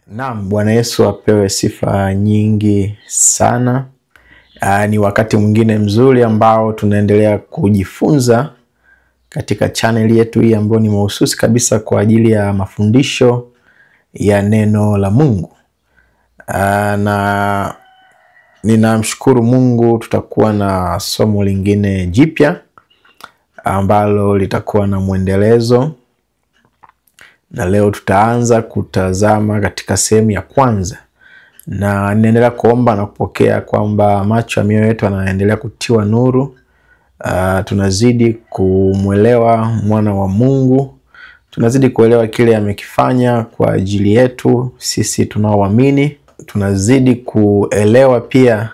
Naam, Bwana Yesu apewe sifa nyingi sana. Ni wakati mwingine mzuri ambao tunaendelea kujifunza katika channel yetu hii ambayo ni mahususi kabisa kwa ajili ya mafundisho ya neno la Mungu. Na ninamshukuru Mungu, tutakuwa na somo lingine jipya ambalo litakuwa na mwendelezo. Na leo tutaanza kutazama katika sehemu ya kwanza. Na ninaendelea kuomba na kupokea kwamba macho ya mioyo yetu yanaendelea kutiwa nuru. Tunazidi kumuelewa mwana wa Mungu. Tunazidi kuelewa kile amekifanya kwa ajili yetu sisi tunaoamini. Tunazidi kuelewa pia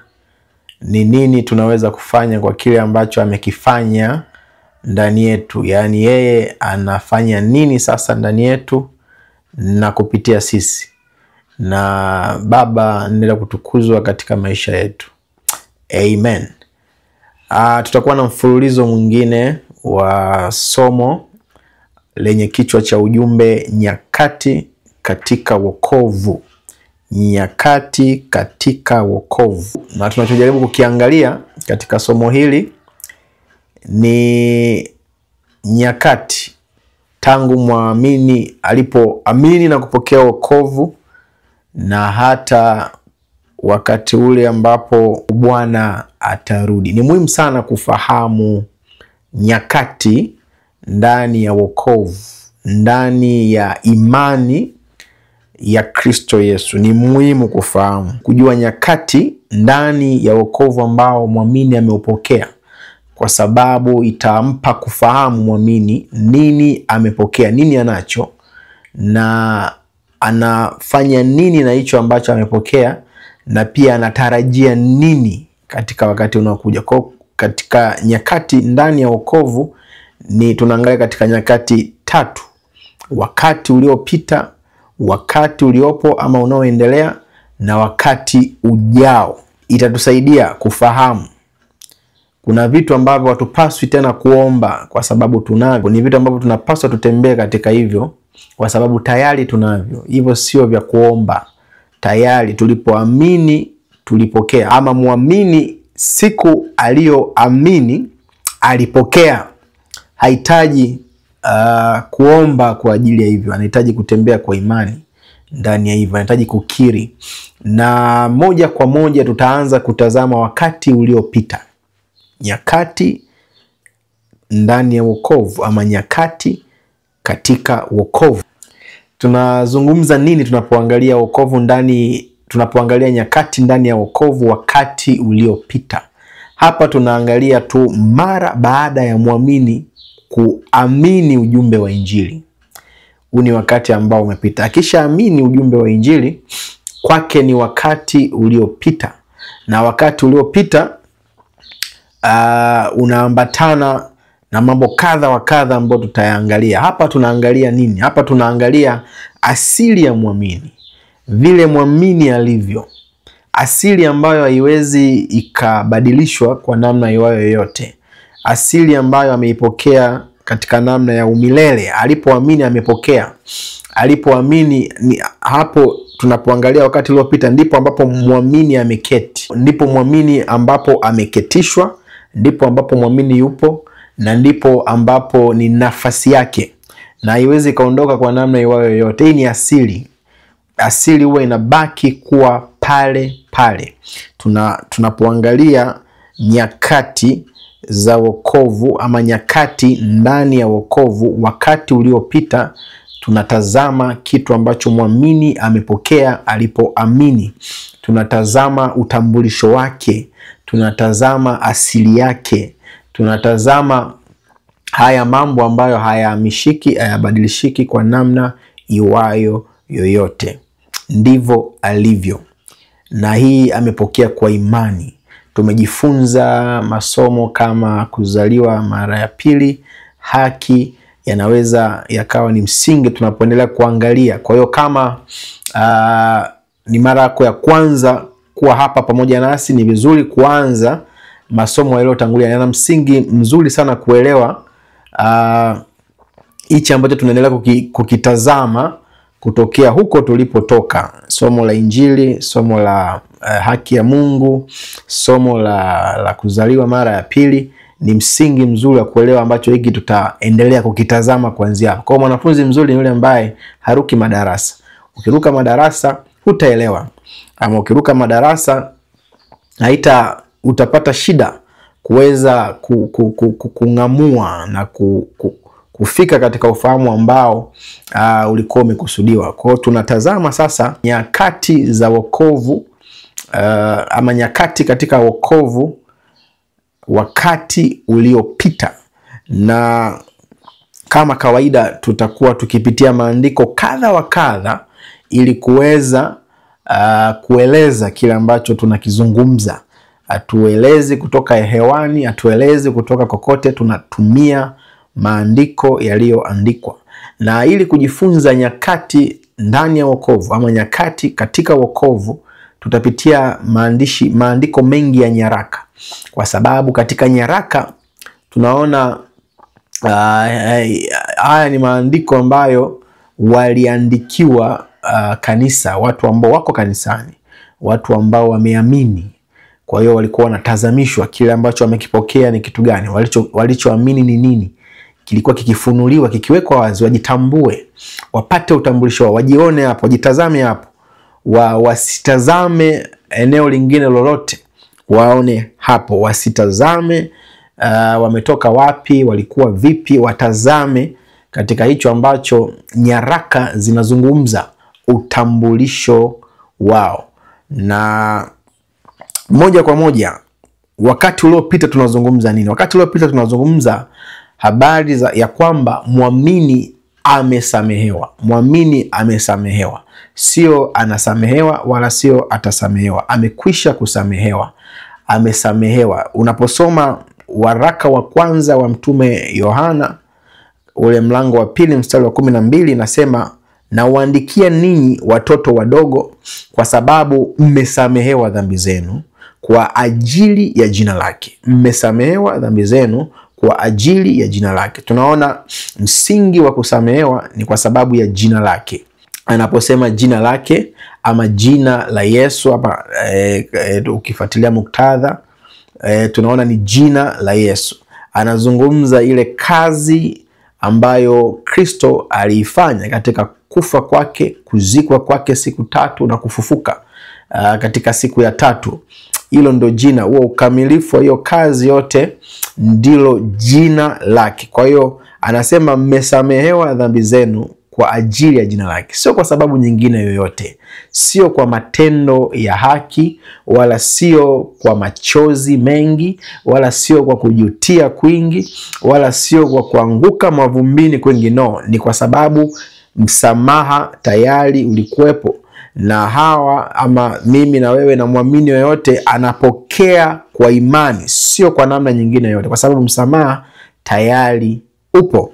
ni nini tunaweza kufanya kwa kile ambacho amekifanya ndani yetu. Yaani yeye anafanya nini sasa ndani yetu na kupitia sisi. Na Baba endelea kutukuzwa katika maisha yetu. Amen. Tutakuwa na mfululizo mwingine wa somo lenye kichwa cha ujumbe nyakati katika wokovu. Nyakati katika wokovu. Na tunachojaribu kukiangalia katika somo hili ni nyakati tangu muamini alipoamini na kupokea wokovu na hata wakati ule ambapo Bwana atarudi. Ni muhimu sana kufahamu nyakati ndani ya wokovu, ndani ya imani ya Kristo Yesu. Ni muhimu kufahamu, kujua nyakati ndani ya wokovu ambao muamini ameupokea, kwa sababu itampa kufahamu muamini nini amepokea, nini anacho, na anafanya nini na hicho ambacho amepokea, na pia anatarajia nini katika wakati unaokuja. Kwa katika nyakati ndani ya wokovu ni tunaangalia katika nyakati tatu: wakati uliopita, wakati uliopo ama unaoendelea, na wakati ujao. Itatusaidia kufahamu kuna vitu ambavyo hatupaswi tena kuomba kwa sababu tunavyo. Ni vitu ambavyo tunapaswa tutembee katika hivyo kwa sababu tayari tunavyo. Hivyo sio vya kuomba. Tayari tulipoamini tulipokea, ama muamini siku aliyoamini alipokea. Hahitaji kuomba kwa ajili ya hivyo. Anahitaji kutembea kwa imani ndani ya hivyo. Anahitaji kukiri. Na moja kwa moja tutaanza kutazama wakati uliopita. Nyakati ndani ya wokovu ama nyakati katika wokovu. Tunazungumza nini tunapoangalia wokovu ndani, tunapoangalia nyakati ndani ya wokovu wakati uliopita? Hapa tunaangalia tu mara baada ya muamini kuamini ujumbe wa Injili. Huu ni wakati ambao umepita. Akishaamini ujumbe wa Injili, kwake ni wakati uliopita. Na wakati uliopita unaambatana na mambo kadha wa kadha ambayo tutayaangalia. Hapa tunaangalia nini? Hapa tunaangalia asili ya muamini. Vile muamini alivyo. Asili ambayo haiwezi ikabadilishwa kwa namna yoyote. Asili ambayo ameipokea katika namna ya umilele. Alipoamini amepokea. Alipoamini hapo tunapoangalia wakati uliopita ndipo ambapo muamini ameketi. Ndipo muamini ambapo ameketishwa. Ndipo ambapo muamini yupo, na ndipo ambapo ni nafasi yake. Na haiwezi kaondoka kwa namna yoyote. Hii ni asili. Asili huwa inabaki kuwa pale pale. Tunapoangalia nyakati za wokovu ama nyakati ndani ya wokovu wakati uliopita, tunatazama kitu ambacho muamini amepokea alipoamini. Tunatazama utambulisho wake, tunatazama asili yake, tunatazama haya mambo ambayo hayahamishiki, hayabadilishiki kwa namna iwayo yoyote. Ndivyo alivyo. Na hii amepokea kwa imani. Tumejifunza masomo kama kuzaliwa mara ya pili, haki, yanaweza yakawa ni msingi tunapoendelea kuangalia. Kwa hiyo kama ni mara yako ya kwanza kuwa hapa pamoja nasi, ni vizuri kuanza masomo yaliyotangulia. Yana msingi mzuri sana kuelewa hichi ambacho tunaendelea kukitazama kutokea huko tulipotoka. Somo la Injili, somo la haki ya Mungu, somo la kuzaliwa mara ya pili ni msingi mzuri wa kuelewa ambacho hiki tutaendelea kukitazama kuanzia hapo. Kwa mwanafunzi mzuri ni yule ambaye haruki madarasa. Ukiruka madarasa hutaelewa, ama ukiruka madarasa utapata shida kuweza kung'amua na kufika katika ufahamu ambao ulikuwa umekusudiwa. Kwa hiyo tunatazama sasa nyakati za wokovu, ama nyakati katika wokovu wakati uliopita, na kama kawaida tutakuwa tukipitia maandiko kadha wa kadha ili kuweza kueleza kile ambacho tunakizungumza. Hatuelezi kutoka hewani, hatuelezi kutoka kokote, tunatumia maandiko yaliyoandikwa. Na ili kujifunza nyakati ndani ya wokovu ama nyakati katika wokovu, tutapitia maandiko mengi ya nyaraka, kwa sababu katika nyaraka tunaona haya ni maandiko ambayo waliandikiwa kanisa, watu ambao wako kanisani, watu ambao wameamini. Kwa hiyo walikuwa wanatazamishwa kile ambacho wamekipokea ni kitu gani, walichoamini ni nini, kilikuwa kikifunuliwa, kikiwekwa wazi, wajitambue, wapate utambulisho, wajione hapo, wajitazame hapo, wasitazame eneo lingine lolote, waone hapo, wasitazame wametoka wapi, walikuwa vipi, watazame katika hicho ambacho nyaraka zinazungumza, utambulisho wao. Na moja kwa moja, wakati uliopita tunazungumza nini? Wakati uliopita tunazungumza habari ya kwamba muamini amesamehewa. Muamini amesamehewa, sio anasamehewa wala sio atasamehewa, amekwisha kusamehewa, amesamehewa. Unaposoma waraka wa kwanza wa mtume Yohana ule mlango wa 2 mstari wa 12, inasema na waandikia ninyi watoto wadogo kwa sababu mmesamehewa dhambi zenu kwa ajili ya jina lake. Mmesamehewa dhambi zenu kwa ajili ya jina lake. Tunaona msingi wa kusamehewa ni kwa sababu ya jina lake. Anaposema jina lake ama jina la Yesu hapa, ukifuatilia muktadha, tunaona ni jina la Yesu. Anazungumza ile kazi ambayo Kristo aliifanya katika kufa kwake, kuzikwa kwake siku 3 na kufufuka katika siku ya 3. Hilo ndo jina, huo ukamilifu wa hiyo kazi yote ndilo jina lake. Kwa hiyo anasema mmesamehewa dhambi zenu kwa ajili ya jina lake, sio kwa sababu nyingine yoyote, sio kwa matendo ya haki, wala sio kwa machozi mengi, wala sio kwa kujutia kwingi, wala sio kwa kuanguka mavumbini kwingi. No, ni kwa sababu msamaha tayari ulikuwepo, na hawa ama mimi na wewe na muamini yoyote anapokea kwa imani, sio kwa namna nyingine yoyote, kwa sababu msamaha tayari upo.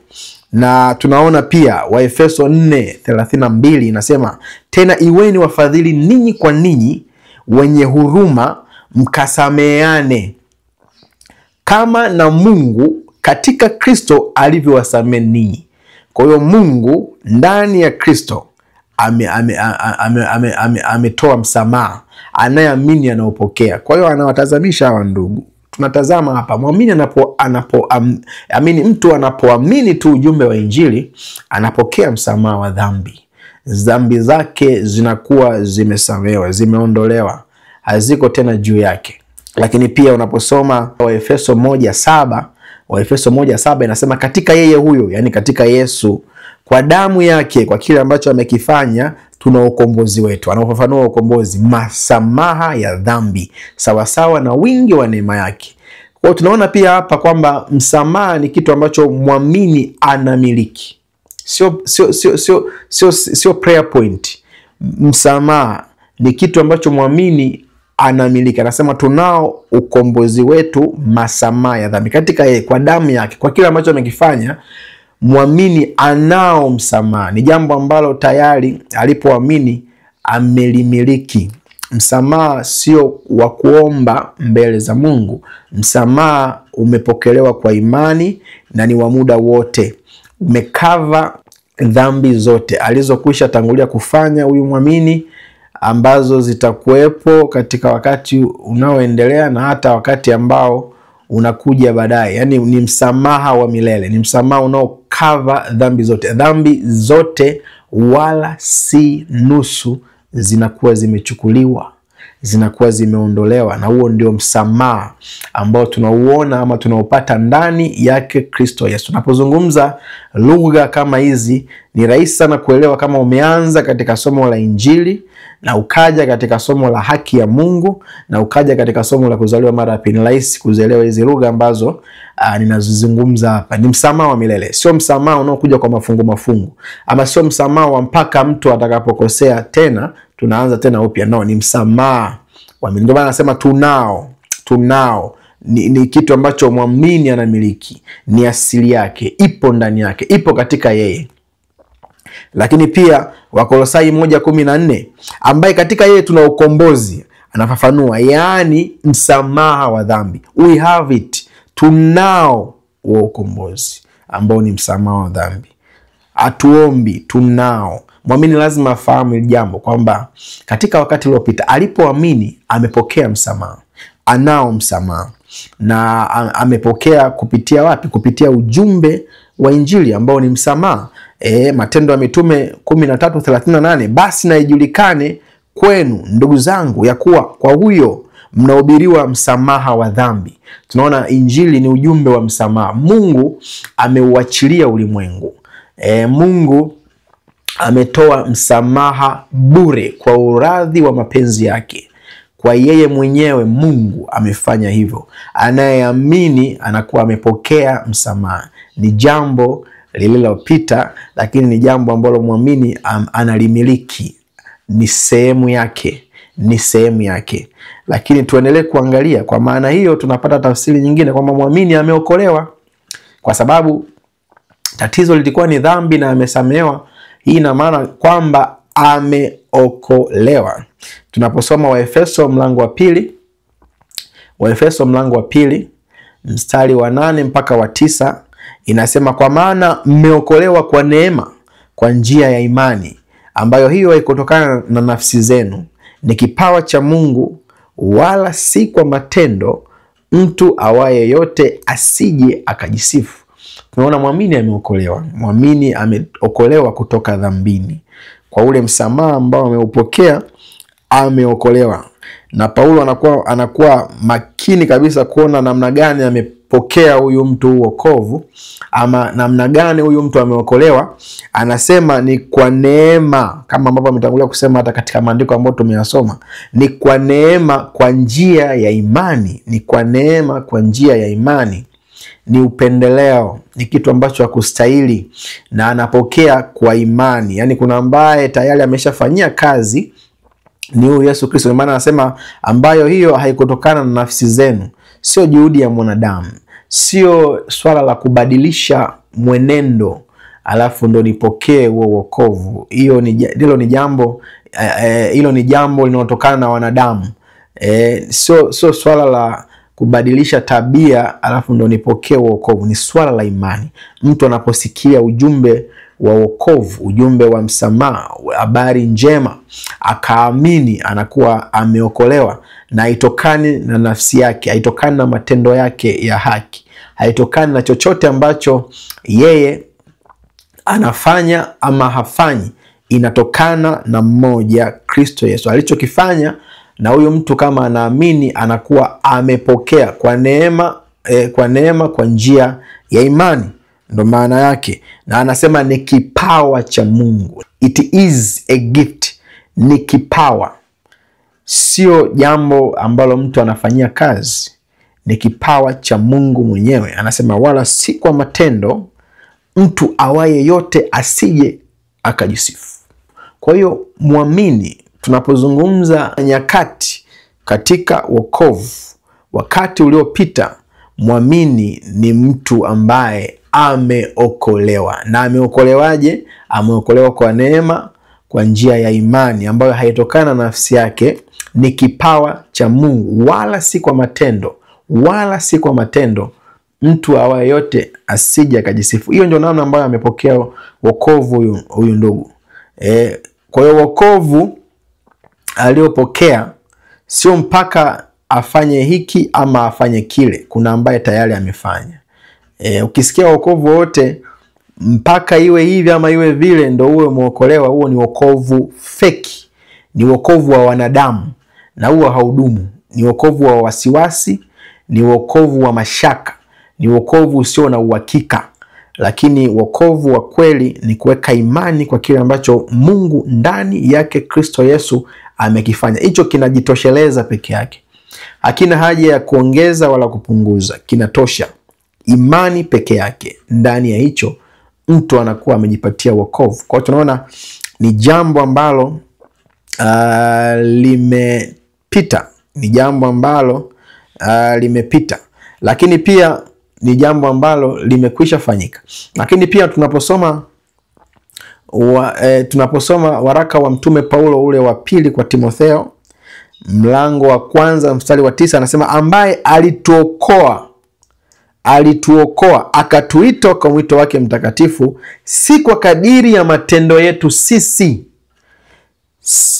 Na tunaona pia Waefeso 4:32 inasema tena iweni wafadhili ninyi kwa ninyi, wenye huruma, mkasameane kama na Mungu katika Kristo alivyowasamehe ninyi. Kwa hiyo Mungu ndani ya Kristo ametoa msamaha, anayeamini anaopokea. Kwa hiyo anawatazamisha hawa ndugu. Tunatazama hapa muamini amini, mtu anapoamini tu ujumbe wa Injili anapokea msamaha wa dhambi. Dhambi zake zinakuwa zimesamehewa, zimeondolewa, haziko tena juu yake. Lakini pia unaposoma Waefeso 1:7 inasema katika yeye huyo, yani katika Yesu, kwa damu yake, kwa kile ambacho amekifanya, tuna ukombozi wetu. Anafafanua ukombozi, masamaha ya dhambi sawasawa na wingi wa neema yake. Kwa tunaona pia hapa kwamba msamaha ni kitu ambacho muamini anamiliki. Sio prayer point. Msamaha ni kitu ambacho muamini anamiliki. Anasema tunao ukombozi wetu, masamaha ya dhambi katika yeye, kwa damu yake, kwa kile ambacho amekifanya. Muamini anao msamaha. Ni jambo ambalo tayari alipoamini amelimiliki. Msamaha sio wa kuomba mbele za Mungu. Msamaha umepokelewa kwa imani na ni wa muda wote. Umekava dhambi zote alizokwisha tangulia kufanya huyu mwamini, ambazo zitakuwepo katika wakati unaoendelea na hata wakati ambao unakuja baadaye. Yani ni msamaha wa milele, ni msamaha unaokava dhambi zote wala si nusu, zinakuwa zimechukuliwa, zinakuwa zimeondolewa, na huo ndio msamaha ambao tunauona ama tunaupata ndani yake Kristo Yesu. Tunapozungumza lugha kama hizi ni rahisi sana kuelewa kama umeanza katika somo la Injili na ukaja katika somo la haki ya Mungu na ukaja katika somo la kuzaliwa mara ya pili. Ni rahisi kuzielewa hizi lugha ambazo ninazozungumza hapa. Ni msamaha wa milele, sio msamaha unaokuja kwa mafungu, ama sio msamaha wa mpaka mtu atakapokosea tena tunaanza tena upya. No, ni msamaha wa milele. Ndio maana nasema tunao ni kitu ambacho muamini anamiliki, ni asili yake, ipo ndani yake, ipo katika yeye. Lakini pia Wakolosai 1:14 ambaye katika yeye tuna ukombozi, anafafanua, yaani msamaha wa dhambi. We have it, tunao ukombozi ambao ni msamaha wa dhambi. Atuombi, tunao. Muamini lazima afahamu jambo kwamba katika wakati uliopita alipoamini amepokea msamaha, anao msamaha, na amepokea kupitia wapi? Kupitia ujumbe wa Injili ambao ni msamaha. Matendo ya Mitume 13:38, basi na ijulikane kwenu ndugu zangu ya kuwa kwa huyo mnahubiriwa msamaha wa dhambi. Tunaona Injili ni ujumbe wa msamaha. Mungu ameuachilia ulimwengu. Mungu ametoa msamaha bure kwa uradhi wa mapenzi yake. Kwa yeye mwenyewe Mungu amefanya hivyo. Anayeamini anakuwa amepokea msamaha. Ni jambo lililopita, lakini ni jambo ambalo muamini analimiliki. Ni sehemu yake. Lakini tuendelee kuangalia. Kwa maana hiyo tunapata tafsiri nyingine kwamba muamini ameokolewa, kwa sababu tatizo lilikuwa ni dhambi na amesamehewa. Hii ina maana kwamba ameokolewa. Tunaposoma Waefeso mlango wa pili mstari wa 8 mpaka wa 9, inasema, kwa maana mmeokolewa kwa neema kwa njia ya imani, ambayo hiyo haikutokana na nafsi zenu, ni kipawa cha Mungu, wala si kwa matendo, mtu awaye yote asije akajisifu. Tunaona muamini ameokolewa. Muamini ameokolewa kutoka dhambini. Kwa ule msamaha ambao ameupokea, ameokolewa. Na Paulo anakuwa makini kabisa kuona namna gani amepokea huyu mtu wokovu, ama namna gani huyu mtu ameokolewa. Anasema ni kwa neema, kama ambavyo ametangulia kusema hata katika maandiko ambayo tumeyasoma. Ni kwa neema kwa njia ya imani. Ni kwa neema kwa njia ya imani. Ni upendeleo, ni kitu ambacho hakustahili, na anapokea kwa imani. Yani kuna ambaye tayari ameshafanyia kazi, ni huyu Yesu Kristo. Maana anasema ambayo hiyo haikutokana na nafsi zenu, sio juhudi ya mwanadamu, sio swala la kubadilisha mwenendo alafu ndo nipokee huo wokovu. Hilo ni jambo linalotokana na wanadamu. Sio swala la kubadilisha tabia alafu ndo nipokee wokovu. Ni swala la imani. Mtu anaposikia ujumbe wa wokovu, ujumbe wa msamaha, habari njema, akaamini, anakuwa ameokolewa. Na haitokani na nafsi yake, haitokani na matendo yake ya haki, haitokani na chochote ambacho yeye anafanya ama hafanyi. Inatokana na mmoja, Kristo Yesu, alichokifanya. Na huyo mtu kama anaamini, anakuwa amepokea kwa neema kwa njia ya imani. Ndo maana yake. Na anasema ni kipawa cha Mungu. It is a gift. Ni kipawa, sio jambo ambalo mtu anafanyia kazi. Ni kipawa cha Mungu mwenyewe. Anasema wala si kwa matendo, mtu awaye yote asije akajisifu. Kwa hiyo muamini, tunapozungumza nyakati katika wokovu, wakati uliopita, muamini ni mtu ambaye ameokolewa. Na ameokolewaje? Ameokolewa kwa neema kwa njia ya imani, ambayo haitokana na nafsi yake. Ni kipawa cha Mungu, wala si kwa matendo, mtu awaye yote asije akajisifu. Hiyo ndio namna ambayo amepokea wokovu huyu ndugu. Kwa hiyo wokovu aliopokea sio mpaka afanye hiki ama afanye kile. Kuna ambaye tayari amefanya. Ukisikia wokovu wote mpaka iwe hivi ama iwe vile ndo uwe muokolewa, huo ni wokovu feki. Ni wokovu wa wanadamu na huo haudumu. Ni wokovu wa wasiwasi, ni wokovu wa mashaka, ni wokovu usio na uhakika. Lakini wokovu wa kweli ni kuweka imani kwa kile ambacho Mungu ndani yake Kristo Yesu amekifanya. Hicho kinajitosheleza peke yake. Hakina haja ya kuongeza wala kupunguza. Kinatosha. Imani peke yake, ndani ya hicho mtu anakuwa amejipatia wokovu. Kwa hiyo tunaona ni jambo ambalo limepita. Ni jambo ambalo limepita. Lakini pia ni jambo ambalo limekwisha fanyika. Lakini pia tunaposoma waraka wa mtume Paulo ule wa pili kwa Timotheo, mlango wa 1 mstari wa 9, anasema ambaye alituokoa akatuita kwa mwito wake mtakatifu, si kwa kadiri ya matendo yetu sisi,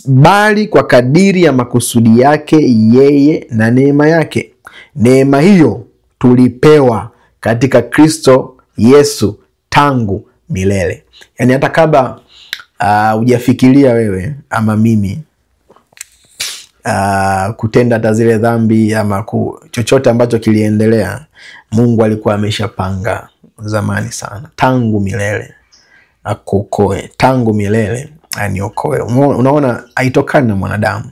bali kwa kadiri ya makusudi yake yeye na neema yake. Neema hiyo tulipewa katika Kristo Yesu tangu milele. Yani hata kabla hujafikiria wewe ama mimi kutenda hata zile dhambi ama chochote ambacho kiliendelea, Mungu alikuwa ameshapanga zamani sana, tangu milele akuokoe, tangu milele aniokoe. Unaona, haitokani na mwanadamu.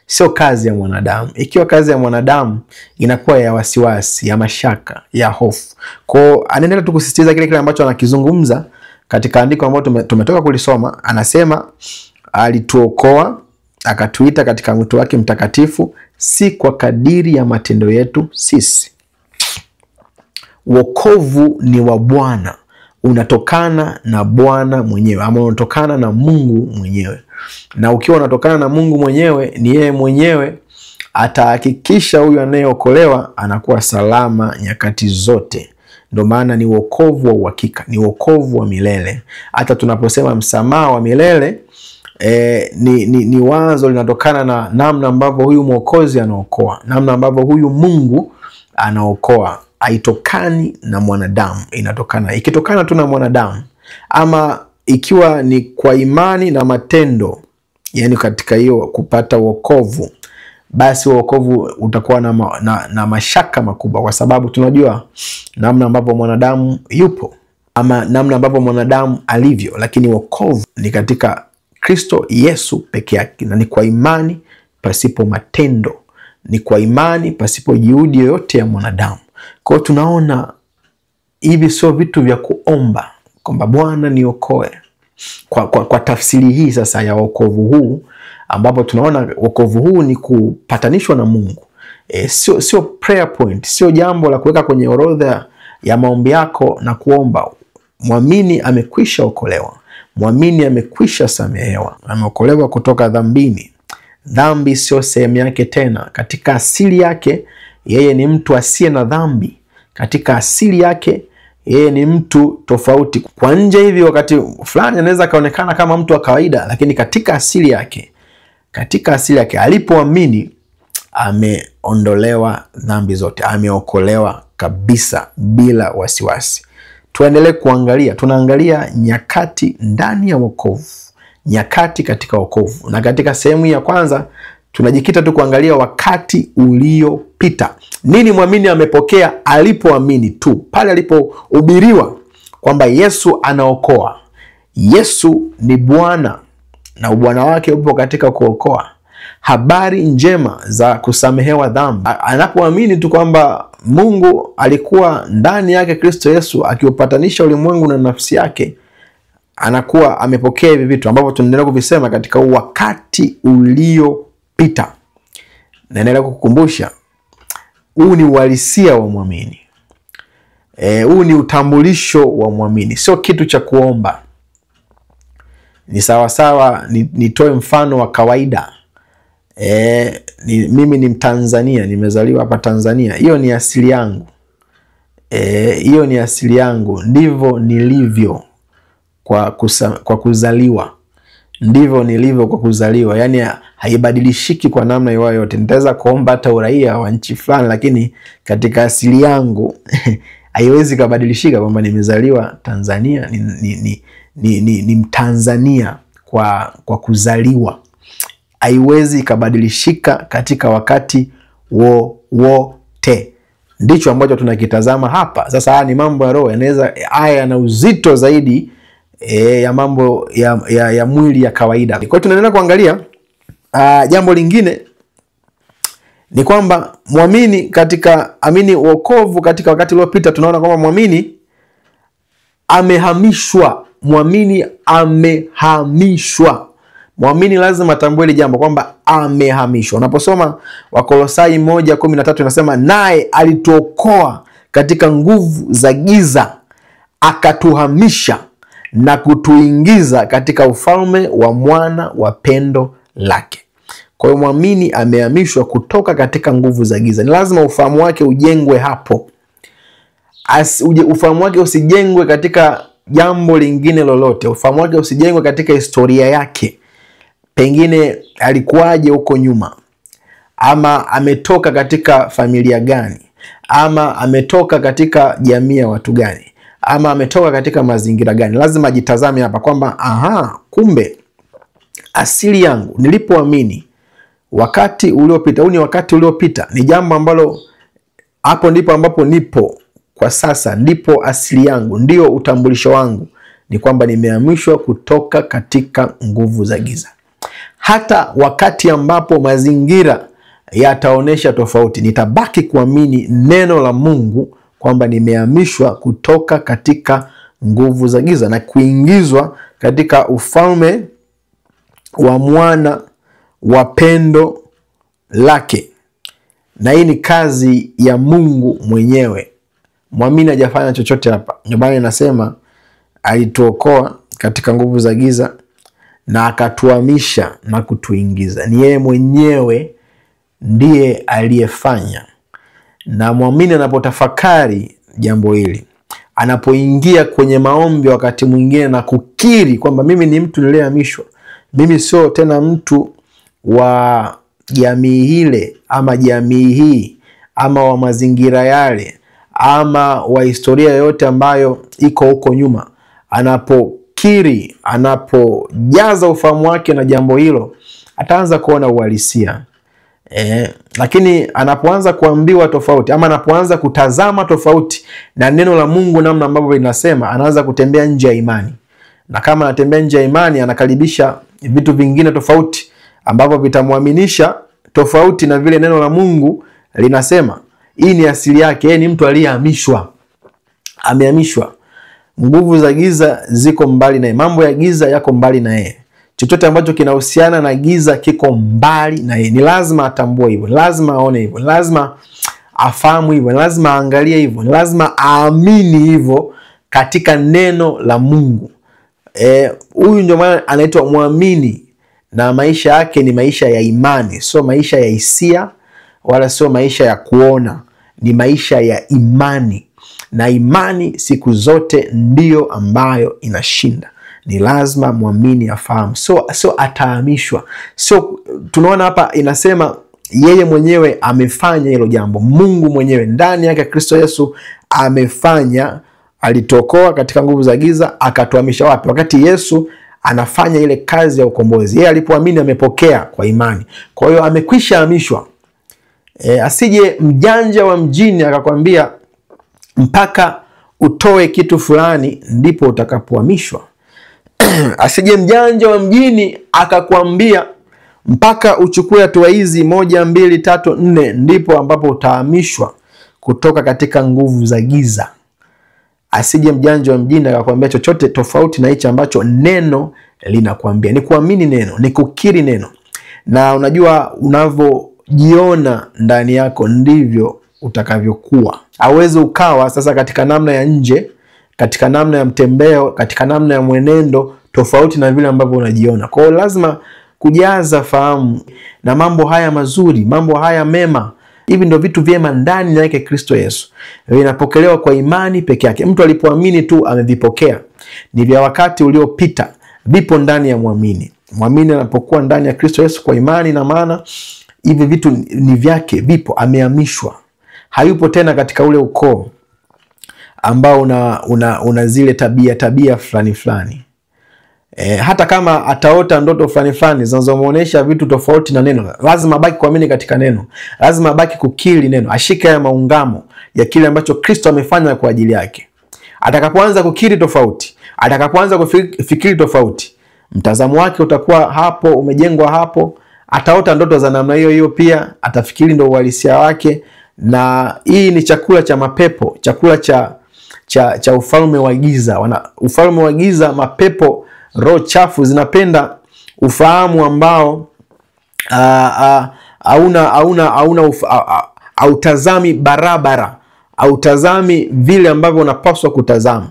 Sio kazi ya mwanadamu. Ikiwa kazi ya mwanadamu inakuwa ya wasiwasi, ya mashaka, ya hofu. Kwa anaendelea tu kusisitiza kile ambacho anakizungumza katika andiko ambalo tumetoka kulisoma. Anasema alituokoa akatuita katika mwito wake mtakatifu, si kwa kadiri ya matendo yetu sisi. Wokovu ni wa Bwana, unatokana na Bwana mwenyewe ama unatokana na Mungu mwenyewe. Na ukiwa unatokana na Mungu mwenyewe, ni yeye mwenyewe atahakikisha huyu anayeokolewa anakuwa salama nyakati zote. Ndio maana ni wokovu wa uhakika, ni wokovu wa milele. Hata tunaposema msamaha wa milele, ni wazo linatokana na namna ambavyo huyu mwokozi anaokoa, namna ambavyo huyu Mungu anaokoa. Haitokani na mwanadamu, ikitokana tu na mwanadamu ama ikiwa ni kwa imani na matendo, yani katika hiyo kupata wokovu, basi wokovu utakuwa na mashaka makubwa, kwa sababu tunajua namna ambavyo mwanadamu yupo ama namna ambavyo mwanadamu alivyo. Lakini wokovu ni katika Kristo Yesu peke yake, na ni kwa imani pasipo matendo, ni kwa imani pasipo juhudi yoyote ya mwanadamu. Kwa hiyo tunaona hivi sio vitu vya kuomba kwamba Bwana niokoe. Kwa tafsiri hii sasa ya wokovu huu, ambapo tunaona wokovu huu ni kupatanishwa na Mungu. Sio prayer point, sio jambo la kuweka kwenye orodha ya maombi yako na kuomba. Muamini amekwisha okolewa. Muamini amekwisha samehewa. Ameokolewa kutoka dhambini. Dhambi sio sehemu yake tena. Katika asili yake yeye ni mtu asiye na dhambi. Katika asili yake yeye ni mtu tofauti. Kwa nje hivi wakati fulani anaweza kaonekana kama mtu wa kawaida, lakini katika asili yake alipoamini ameondolewa dhambi zote. Ameokolewa kabisa bila wasiwasi. Tuendelee kuangalia, tunaangalia nyakati ndani ya wokovu, nyakati katika wokovu. Na katika sehemu ya kwanza tunajikita tu kuangalia wakati uliopita. Nini muamini amepokea alipoamini tu, pale alipohubiriwa kwamba Yesu anaokoa. Yesu ni Bwana na ubwana wake upo katika kuokoa. Habari njema za kusamehewa dhambi. Anapoamini tu kwamba Mungu alikuwa ndani yake Kristo Yesu akiupatanisha ulimwengu na nafsi yake, anakuwa amepokea hivi vitu ambavyo tunaendelea kuvisema katika wakati uliopita. Naendelea kukukumbusha, huu ni uhalisia wa muamini. Huu ni utambulisho wa muamini, sio kitu cha kuomba. Ni sawa nitoe mfano wa kawaida. Mimi ni Mtanzania, nimezaliwa hapa Tanzania. Hiyo ni asili yangu. hiyo ni asili yangu, ndivyo nilivyo kwa kuzaliwa, ndivyo nilivyo kwa kuzaliwa. Yani haibadilishiki kwa namna yoyote. Nitaweza kuomba hata uraia wa nchi fulani, lakini katika asili yangu haiwezi kubadilishika kwamba nimezaliwa Tanzania, ni Mtanzania kwa kuzaliwa. Haiwezi kubadilishika katika wakati wowote. Ndicho ambacho tunakitazama hapa. Sasa haya ni mambo ya roho, yanaweza haya yana uzito zaidi ya mambo ya mwili ya kawaida. Kwa hiyo tunaendelea kuangalia jambo lingine ni kwamba muamini katika wokovu katika wakati uliopita, tunaona kwamba muamini amehamishwa. Muamini lazima atambue hili jambo kwamba amehamishwa. Unaposoma Wakolosai 1:13 inasema naye alituokoa katika nguvu za giza, akatuhamisha na kutuingiza katika ufalme wa mwana wa pendo lake. Kwa hiyo muamini amehamishwa kutoka katika nguvu za giza. Ni lazima ufahamu wake ujengwe hapo. Ufahamu wake usijengwe katika jambo lingine lolote. Ufahamu wake usijengwe katika historia yake. Pengine alikuwaje huko nyuma, ama ametoka katika familia gani, ama ametoka katika jamii ya watu gani, ama ametoka katika mazingira gani. Lazima ajitazame hapa kwamba kumbe asili yangu nilipoamini wakati uliopita, ni wakati uliopita, ni jambo ambalo hapo ndipo ambapo nipo kwa sasa, ndipo asili yangu, ndio utambulisho wangu, ni kwamba nimehamishwa kutoka katika nguvu za giza. Hata wakati ambapo mazingira yataonesha tofauti, nitabaki kuamini neno la Mungu kwamba nimehamishwa kutoka katika nguvu za giza na kuingizwa katika ufalme wa mwana wa pendo lake. Na hii ni kazi ya Mungu mwenyewe. Muamini hajafanya chochote hapa. Biblia inasema alituokoa katika nguvu za giza na akatuhamisha na kutuingiza. Ni yeye mwenyewe ndiye aliyefanya. Na muamini anapotafakari jambo hili, anapoingia kwenye maombi wakati mwingine na kukiri kwamba mimi ni mtu niliyehamishwa, mimi sio tena mtu wa jamii ile ama jamii hii ama wa mazingira yale ama wa historia yote ambayo iko huko nyuma, anapokiri, anapojaza ufahamu wake na jambo hilo, ataanza kuona uhalisia. Lakini anapoanza kuambiwa tofauti, ama anapoanza kutazama tofauti na neno la Mungu namna ambavyo linasema, anaanza kutembea nje ya imani. Na kama anatembea nje ya imani, anakaribisha vitu vingine tofauti ambavyo vitamuaminisha tofauti na vile neno la Mungu linasema. Hii ni asili yake. Yeye ni mtu aliyehamishwa. Amehamishwa. Nguvu za giza ziko mbali naye. Mambo ya giza yako mbali na yeye. Chochote ambacho kinahusiana na giza kiko mbali na yeye. Ni lazima atambue hivyo. Ni lazima aone hivyo. Ni lazima afahamu hivyo. Ni lazima aangalie hivyo. Ni lazima aamini hivyo katika neno la Mungu. Huyu ndio maana anaitwa muamini, na maisha yake ni maisha ya imani, sio maisha ya hisia wala sio maisha ya kuona, ni maisha ya imani. Na imani siku zote ndiyo ambayo inashinda. Ni lazima muamini afahamu. Sio atahamishwa. Sio, tunaona hapa inasema yeye mwenyewe amefanya hilo jambo. Mungu mwenyewe ndani yake Kristo Yesu amefanya. Alitokoa katika nguvu za giza, akatuhamisha wapi? Wakati Yesu anafanya ile kazi ya ukombozi. Yeye alipoamini amepokea kwa imani. Kwa hiyo amekwisha hamishwa. Asije mjanja wa mjini akakwambia mpaka utoe kitu fulani ndipo utakapohamishwa. Asije mjanja wa mjini akakwambia mpaka uchukue hatua hizi 1, 2, 3, 4 ndipo ambapo utahamishwa kutoka katika nguvu za giza. Asije mjanja wa mjini akakwambia chochote tofauti na hicho ambacho neno linakwambia. Ni kuamini neno, ni kukiri neno. Na unajua unavyojiona ndani yako ndivyo utakavyokuwa. Hauwezi ukawa sasa katika namna ya nje, katika namna ya mtembeo, katika namna ya mwenendo tofauti na vile ambavyo unajiona. Kwa hiyo lazima kujaza fahamu na mambo haya mazuri, mambo haya mema Hivi ndio vitu vyema ndani yake Kristo Yesu, vinapokelewa kwa imani peke yake. Mtu alipoamini tu amevipokea. Ni vya wakati uliopita, vipo ndani ya muamini. Muamini anapokuwa ndani ya Kristo Yesu kwa imani, na maana hivi vitu ni vyake, vipo, amehamishwa. Hayupo tena katika ule ukoo ambao una zile tabia fulani. Hata kama ataota ndoto fulani zinazomuonesha vitu tofauti na neno, lazima abaki kuamini katika neno. Lazima abaki kukiri neno, ashike ya maungamo ya kile ambacho Kristo amefanya kwa ajili yake. Atakapoanza kukiri tofauti, atakapoanza kufikiri tofauti, mtazamo wake utakuwa hapo, umejengwa hapo. Ataota ndoto za namna hiyo pia, atafikiri ndio uhalisia wake. Na hii ni chakula cha mapepo, chakula cha ufalme wa giza. Ufalme wa giza, mapepo, roho chafu zinapenda ufahamu ambao hautazami barabara, hautazami vile ambavyo unapaswa kutazama.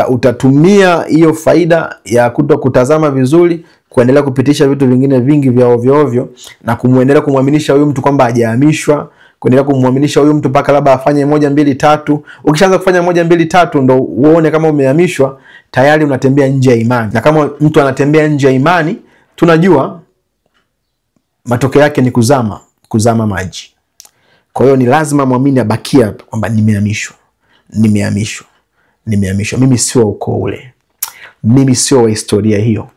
Utatumia hiyo faida ya kutazama vizuri kuendelea kupitisha vitu vingine vingi vya ovyo na kumuendelea kumwaminisha huyu mtu kwamba hajahamishwa, kuendelea kumwaminisha huyu mtu mpaka labda afanye 1 2 3. Ukishaanza kufanya 1 2 3 ndo uone kama umehamishwa, tayari unatembea nje ya imani. Na kama mtu anatembea nje ya imani, tunajua matokeo yake ni kuzama maji. Kwa hiyo ni lazima muamini abakia kwamba nimehamishwa. Mimi sio ukoo ule. Mimi sio wa historia hiyo.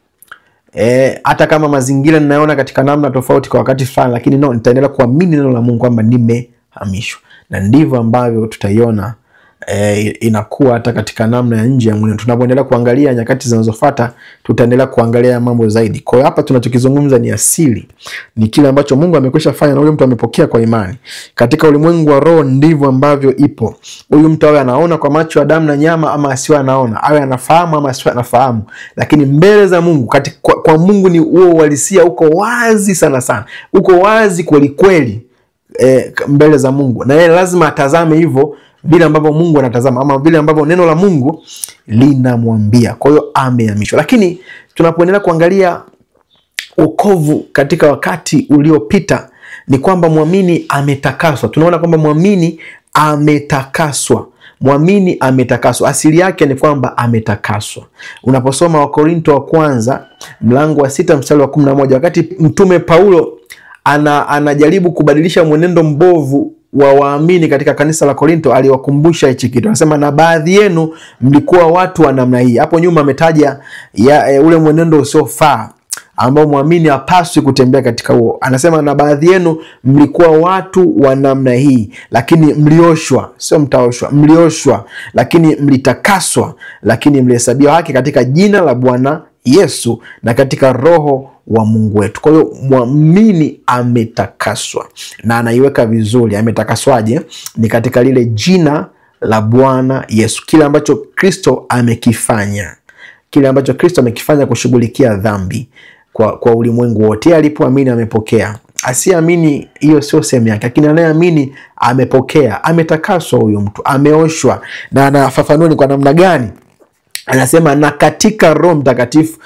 Hata kama mazingira ninaona katika namna tofauti kwa wakati fulani, lakini nitaendelea kuamini neno la Mungu kwamba nimehamishwa. Na ndivyo ambavyo tutaiona inakuwa hata katika namna ya nje ya mwili. Tunapoendelea kuangalia nyakati zinazofuata, tutaendelea kuangalia mambo zaidi. Kwa hiyo hapa tunachokizungumza ni asili, ni kile ambacho Mungu amekwisha fanya na huyo mtu amepokea kwa imani. Katika ulimwengu wa roho ndivyo ambavyo ipo. Huyu mtu awe anaona kwa macho ya damu na nyama ama asiwe anaona, awe anafahamu ama asiwe anafahamu, lakini mbele za Mungu, kwa Mungu ni huo uhalisia uko wazi sana. Uko wazi kweli mbele za Mungu. Na yeye lazima atazame hivyo vile ambavyo Mungu anatazama, ama vile ambavyo neno la Mungu linamwambia. Kwa hiyo amehamishwa. Lakini tunapoendelea kuangalia wokovu katika wakati uliopita, ni kwamba muamini ametakaswa. Tunaona kwamba muamini ametakaswa. Asili yake ni kwamba ametakaswa. Unaposoma Wakorinto wa kwanza mlango wa 6 mstari wa 11, wakati mtume Paulo anajaribu kubadilisha mwenendo mbovu wa waamini katika kanisa la Korinto, aliwakumbusha hichi kitu. Anasema na baadhi yenu mlikuwa watu wa namna hii. Hapo nyuma ametaja ule mwenendo usiofaa ambao muamini hapaswi kutembea katika huo. Anasema na baadhi yenu mlikuwa watu wa namna hii, lakini mlioshwa, sio mtaoshwa, mlioshwa, lakini mlitakaswa, lakini mlihesabiwa haki katika jina la Bwana Yesu na katika roho wa Mungu wetu. Kwa hiyo muamini ametakaswa na anaiweka vizuri. Ametakaswaje? Ni katika lile jina la Bwana Yesu. Kile ambacho Kristo amekifanya. Kile ambacho Kristo amekifanya kushughulikia dhambi kwa ulimwengu wote. Alipoamini amepokea. Asiamini hiyo sio sehemu yake, lakini anayeamini amepokea. Ametakaswa huyo mtu, ameoshwa. Na anafafanua ni kwa namna gani. Anasema na katika Roho Mtakatifu,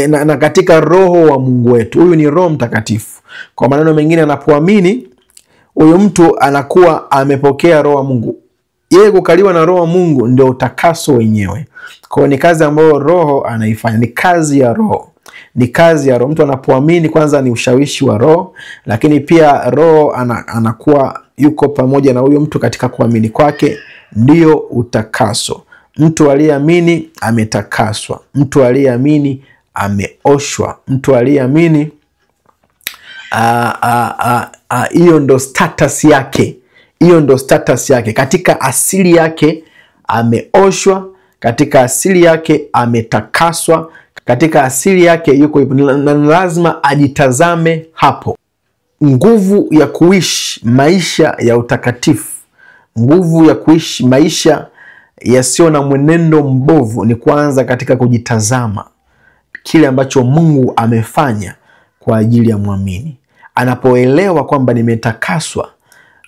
na katika roho wa Mungu wetu. Huyu ni Roho Mtakatifu. Kwa maneno mengine, anapoamini huyu mtu anakuwa amepokea roho wa Mungu. Yeye kukaliwa na roho wa Mungu ndio utakaso wenyewe. Kwa ni kazi ambayo roho anaifanya, ni kazi ya roho. Ni kazi ya roho. Mtu anapoamini kwanza ni ushawishi wa roho, lakini pia roho anakuwa yuko pamoja na huyo mtu katika kuamini kwake, ndio utakaso. Mtu aliyeamini ametakaswa. Mtu aliyeamini ameoshwa. Mtu aliyeamini hiyo ndo status yake. Hiyo ndo status yake. Katika asili yake ameoshwa, katika asili yake ametakaswa, katika asili yake yuko, na lazima ajitazame hapo. Nguvu ya kuishi maisha ya utakatifu, nguvu ya kuishi maisha yasio na mwenendo mbovu ni kwanza katika kujitazama kile ambacho Mungu amefanya kwa ajili ya muamini. Anapoelewa kwamba nimetakaswa,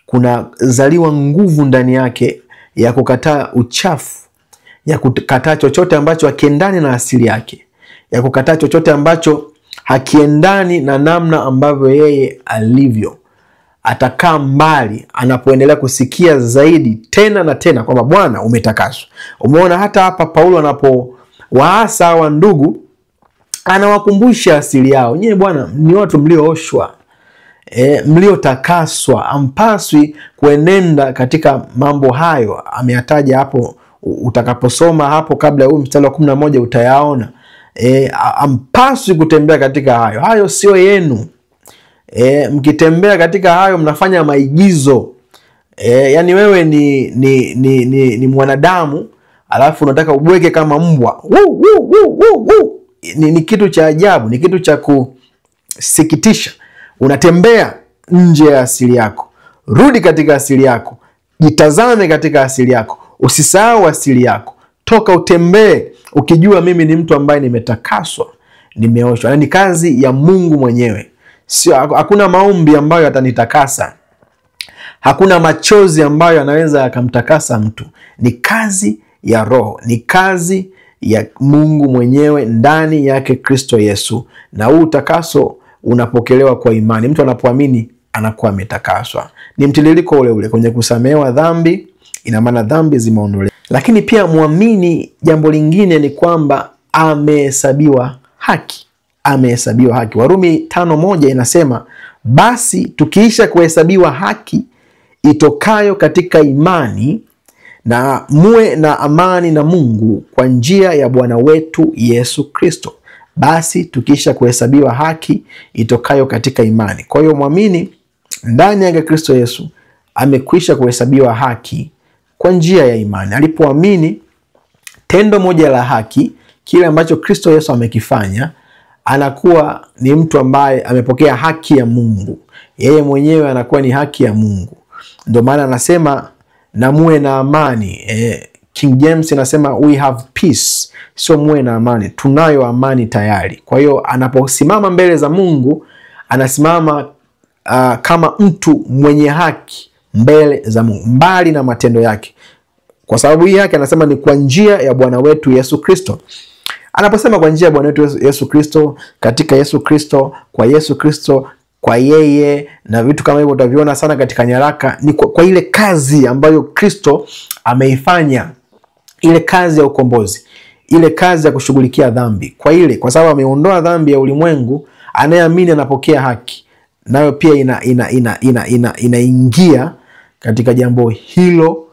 kuna zaliwa nguvu ndani yake ya kukataa uchafu, ya kukataa chochote ambacho hakiendani na asili yake, ya kukataa chochote ambacho hakiendani na namna ambavyo yeye alivyo. atakaa mbali anapoendelea kusikia zaidi tena na tena kwamba Bwana umetakaswa. Umeona hata hapa Paulo anapowaasa hawa ndugu, anawakumbusha asili yao. Nyie bwana ni watu mliooshwa, mliotakaswa, ampaswi kuenenda katika mambo hayo. Ameyataja hapo, utakaposoma hapo kabla ya huu mstari wa 11 utayaona. Ampaswi kutembea katika hayo. Hayo sio yenu. Mkitembea katika hayo mnafanya maigizo. Yani wewe ni mwanadamu alafu unataka ubweke kama mbwa. Ni kitu cha ajabu, ni kitu cha kusikitisha. Unatembea nje ya asili yako. Rudi katika asili yako. Jitazame katika asili yako. Usisahau asili yako. Toka utembee ukijua mimi ni mtu ambaye nimetakaswa, nimeoshwa. Na ni kazi ya Mungu mwenyewe. Sio, hakuna maombi ambayo yatanitakasa. Hakuna machozi ambayo yanaweza yakamtakasa mtu. Ni kazi ya Roho, ni kazi ya Mungu mwenyewe ndani yake Kristo Yesu. Na huu utakaso unapokelewa kwa imani. Mtu anapoamini anakuwa ametakaswa. Ni mtiririko ule ule kwenye kusamehewa dhambi, ina maana dhambi zimeondolewa. Lakini pia muamini, jambo lingine ni kwamba amehesabiwa haki. Amehesabiwa haki. Warumi 5:1 inasema, basi tukiisha kuhesabiwa haki itokayo katika imani, na muwe na amani na Mungu kwa njia ya Bwana wetu Yesu Kristo. Basi tukiisha kuhesabiwa haki itokayo katika imani. Kwa hiyo muamini ndani ya Kristo Yesu amekwisha kuhesabiwa haki kwa njia ya imani. Alipoamini tendo moja la haki, kile ambacho Kristo Yesu amekifanya, anakuwa ni mtu ambaye amepokea haki ya Mungu. Yeye mwenyewe anakuwa ni haki ya Mungu. Ndio maana anasema na muwe na amani. King James inasema we have peace. Sio muwe na amani, tunayo amani tayari. Kwa hiyo anaposimama mbele za Mungu, anasimama kama mtu mwenye haki mbele za Mungu, mbali na matendo yake. Kwa sababu hii haki anasema ni kwa njia ya Bwana wetu Yesu Kristo. Anaposema kwa njia ya Bwana wetu Yesu Kristo, katika Yesu Kristo, kwa Yesu Kristo, kwa yeye na vitu kama hivyo utaviona sana katika nyaraka, ni kwa ile kazi ambayo Kristo ameifanya, ile kazi ya ukombozi, ile kazi ya kushughulikia dhambi. Kwa sababu ameondoa dhambi ya ulimwengu, anayeamini anapokea haki. Nayo pia inaingia katika jambo hilo.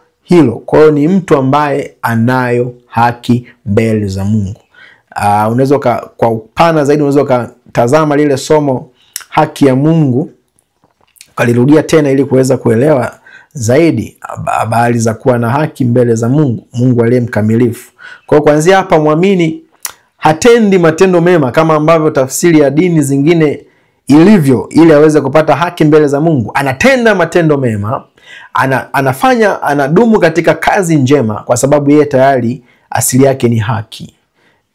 Kwa hiyo ni mtu ambaye anayo haki mbele za Mungu. Unaweza kwa upana zaidi unaweza ukatazama lile somo haki ya Mungu, ukalirudia tena ili kuweza kuelewa zaidi habari za kuwa na haki mbele za Mungu, Mungu aliye mkamilifu. Kwa hiyo kuanzia hapa muamini hatendi matendo mema kama ambavyo tafsiri ya dini zingine ilivyo, ili aweze kupata haki mbele za Mungu. Anatenda matendo mema, anadumu katika kazi njema, kwa sababu yeye tayari asili yake ni haki.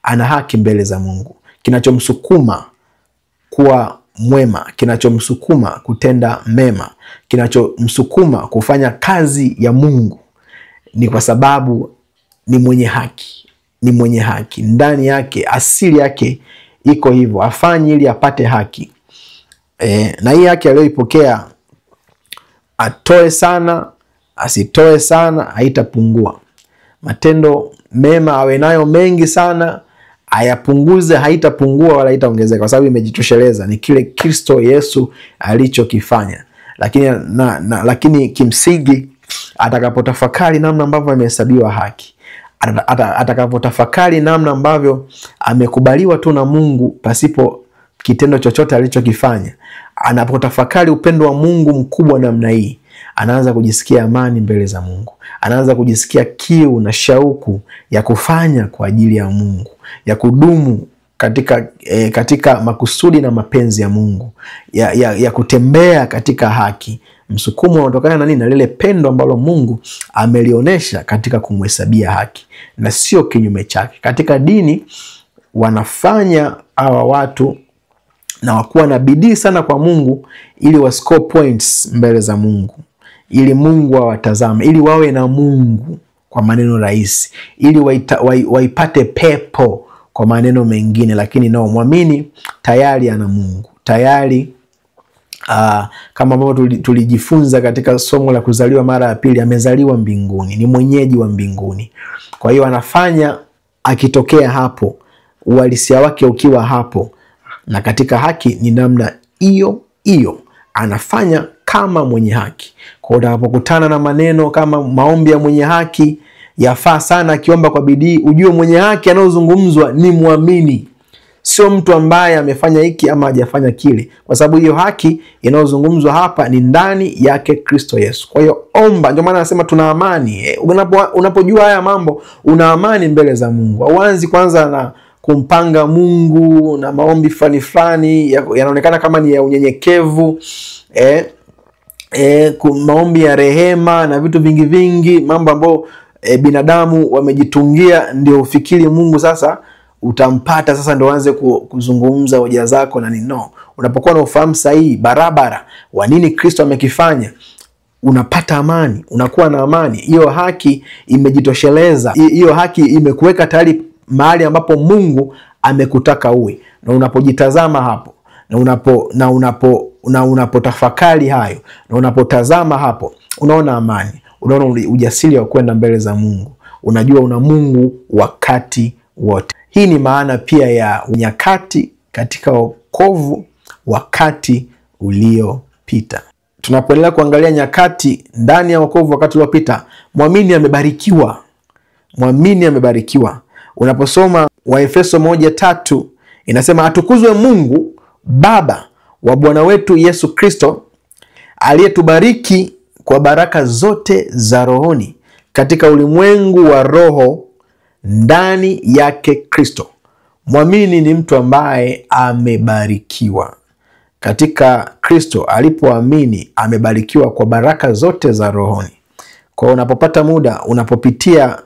Ana haki mbele za Mungu. Kinachomsukuma kuwa mwema, kinachomsukuma kutenda mema, kinachomsukuma kufanya kazi ya Mungu ni kwa sababu ni mwenye haki. Ni mwenye haki ndani yake, asili yake iko hivyo, afanye ili apate haki. Na hii haki aliyoipokea, atoe sana asitoe sana, haitapungua. Matendo mema awe nayo mengi sana, ayapunguze, haitapungua wala haitaongezeka, kwa sababu imejitosheleza, ni kile Kristo Yesu alichokifanya. Lakini kimsingi atakapotafakari namna ambavyo amehesabiwa haki, atakapotafakari namna ambavyo amekubaliwa tu na Mungu pasipo kitendo chochote alichokifanya, anapotafakari upendo wa Mungu mkubwa namna hii, anaanza kujisikia amani mbele za Mungu. Anaanza kujisikia kiu na shauku ya kufanya kwa ajili ya Mungu, ya kudumu katika makusudi na mapenzi ya Mungu, ya kutembea katika haki. Msukumo unatokana na nini? Na lile pendo ambalo Mungu amelionyesha katika kumhesabia haki, na sio kinyume chake. Katika dini wanafanya hawa watu na wakuwa na bidii sana kwa Mungu ili wa score points mbele za Mungu, ili Mungu awatazame, ili wawe na Mungu kwa maneno rahisi, ili waipate pepo kwa maneno mengine. Lakini nao muamini tayari ana Mungu, tayari kama ambavyo tulijifunza katika somo la kuzaliwa mara ya pili, amezaliwa mbinguni, ni mwenyeji wa mbinguni. Kwa hiyo anafanya akitokea hapo, uhalisia wake ukiwa hapo, na katika haki ni namna hiyo hiyo, anafanya kama mwenye haki. Kwa hiyo unapokutana na maneno kama maombi ya mwenye haki, yafaa sana akiomba kwa bidii, ujue mwenye haki anayozungumzwa ni muamini, sio mtu ambaye amefanya hiki ama hajafanya kile, kwa sababu hiyo haki inayozungumzwa hapa ni ndani yake Kristo Yesu. Kwa hiyo omba, ndio maana anasema tuna amani. Unapojua haya mambo, una amani mbele za Mungu. Hauanzi kwanza na kumpanga Mungu na maombi fulani yanaonekana kama ni ya unyenyekevu, maombi ya rehema na vitu vingi, mambo ambayo binadamu wamejitungia, ndio ufikiri Mungu sasa utampata, sasa ndio anze kuzungumza hoja zako na nini. No, unapokuwa na ufahamu sahihi barabara wa nini Kristo amekifanya, unapata amani, unakuwa na amani. Hiyo haki imejitosheleza, hiyo haki imekuweka tayari mahali ambapo Mungu amekutaka uwe. Na unapojitazama hapo, na unapotafakari hayo, na unapotazama hapo, unaona amani, unaona ujasiri wa kwenda mbele za Mungu, unajua una Mungu wakati wote. Hii ni maana pia ya nyakati katika wokovu, wakati uliopita. Tunapoendelea kuangalia nyakati ndani ya wokovu wakati uliopita, muamini amebarikiwa. Muamini amebarikiwa. Unaposoma Waefeso 1:3 inasema, atukuzwe Mungu Baba wa Bwana wetu Yesu Kristo, aliyetubariki kwa baraka zote za rohoni katika ulimwengu wa roho ndani yake Kristo. Muamini ni mtu ambaye amebarikiwa katika Kristo. Alipoamini amebarikiwa kwa baraka zote za rohoni. Kwa unapopata muda, unapopitia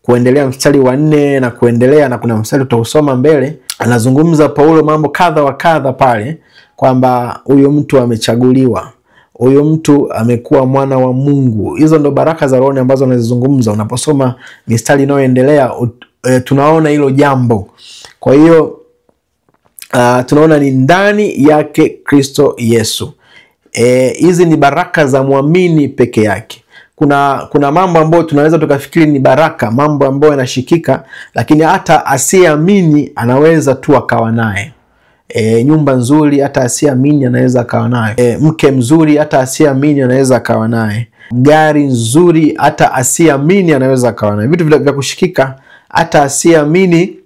kuendelea mstari wa 4 na kuendelea, na kuna mstari utausoma mbele, anazungumza Paulo mambo kadha wa kadha pale, kwamba huyo mtu amechaguliwa, huyo mtu amekuwa mwana wa Mungu. Hizo ndo baraka za rohoni ambazo anazizungumza. Unaposoma mistari inayoendelea tunaona hilo jambo. Kwa hiyo tunaona ni ndani yake Kristo Yesu. Hizi ni baraka za muamini peke yake. Kuna mambo ambayo tunaweza tukafikiri ni baraka, mambo ambayo yanashikika, lakini hata asiyeamini anaweza tu akawa naye. Nyumba nzuri hata asiyeamini anaweza akawa nayo. Mke mzuri hata asiyeamini anaweza akawa naye. Gari nzuri hata asiyeamini anaweza akawa nayo. Vitu vya kushikika hata asiyeamini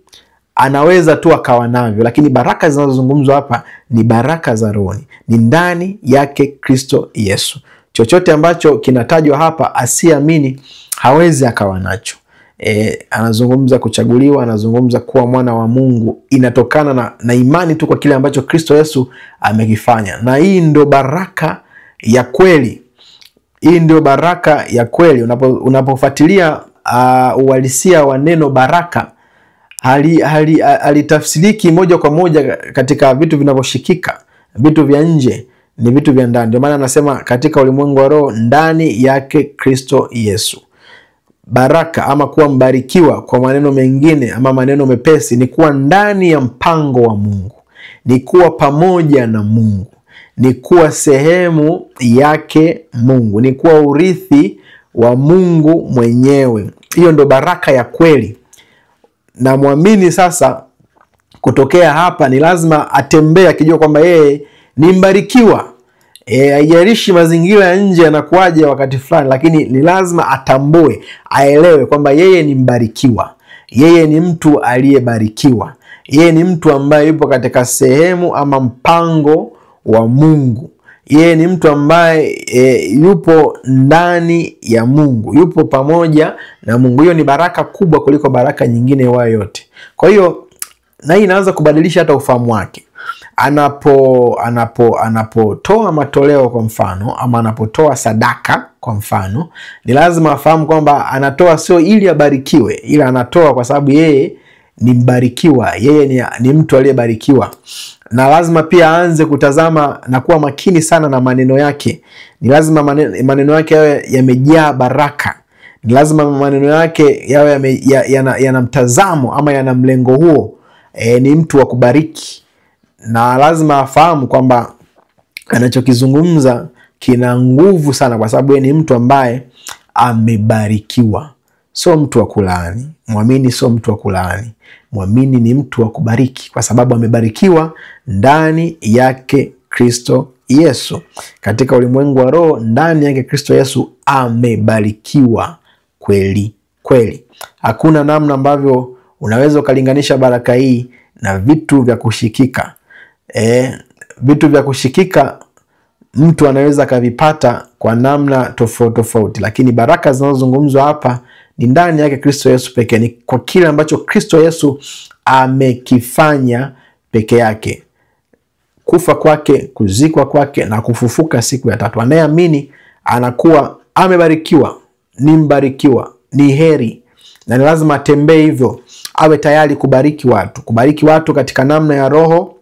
anaweza tu akawa navyo. Lakini baraka zinazozungumzwa hapa ni baraka za rohoni, ni ndani yake Kristo Yesu. Chochote ambacho kinatajwa hapa asiyeamini hawezi akawa nacho. Anazungumza kuchaguliwa, anazungumza kuwa mwana wa Mungu, inatokana na imani tu kwa kile ambacho Kristo Yesu amekifanya. Na hii ndio baraka ya kweli. Hii ndio baraka ya kweli. Unapofuatilia uhalisia wa neno baraka, halitafsiriki moja kwa moja katika vitu vinavyoshikika. Vitu vya nje ni vitu vya ndani. Ndio maana anasema katika ulimwengu wa roho ndani yake Kristo Yesu. Baraka ama kuwa mbarikiwa, kwa maneno mengine ama maneno mepesi, ni kuwa ndani ya mpango wa Mungu, ni kuwa pamoja na Mungu, ni kuwa sehemu yake Mungu, ni kuwa urithi wa Mungu mwenyewe. Hiyo ndo baraka ya kweli. Na muamini sasa kutokea hapa ni lazima atembee akijua kwamba yeye ni mbarikiwa. Haijalishi mazingira ya nje yanakuaje wakati fulani, lakini ni lazima atambue, aelewe kwamba yeye ni mbarikiwa. Yeye ni mtu aliyebarikiwa. Yeye ni mtu ambaye yupo katika sehemu ama mpango wa Mungu. Yeye ni mtu ambaye yupo ndani ya Mungu, yupo pamoja na Mungu. Hiyo ni baraka kubwa kuliko baraka nyingine yoyote. Kwa hiyo na hii inaanza kubadilisha hata ufahamu wake. Anapotoa matoleo kwa mfano, ama anapotoa sadaka kwa mfano, ni lazima afahamu kwamba anatoa sio ili abarikiwe, ila anatoa kwa sababu yeye ni mbarikiwa, yeye ni mtu aliyebarikiwa. Na lazima pia aanze kutazama na kuwa makini sana na maneno yake. Ni lazima maneno yake yawe yamejaa baraka. Ni lazima maneno yake yawe yana mtazamo ama yana mlengo huo. Ni mtu wa kubariki. Na lazima afahamu kwamba anachokizungumza kina nguvu sana, kwa sababu yeye ni mtu ambaye amebarikiwa. Sio mtu wa kulaani. Muamini sio mtu wa kulaani. Muamini ni mtu wa kubariki, kwa sababu amebarikiwa ndani yake Kristo Yesu. Katika ulimwengu wa roho, ndani yake Kristo Yesu amebarikiwa kweli kweli. Hakuna namna ambavyo unaweza ukalinganisha baraka hii na vitu vya kushikika. Vitu vya kushikika mtu anaweza kavipata kwa namna tofauti tofauti, lakini baraka zinazozungumzwa hapa ni ndani yake Kristo Yesu pekee. Ni kwa kile ambacho Kristo Yesu amekifanya peke yake. Kufa kwake, kuzikwa kwake na kufufuka siku ya tatu. Anayeamini anakuwa amebarikiwa, ni mbarikiwa, ni heri, na ni lazima atembee hivyo. Awe tayari kubariki watu katika namna ya roho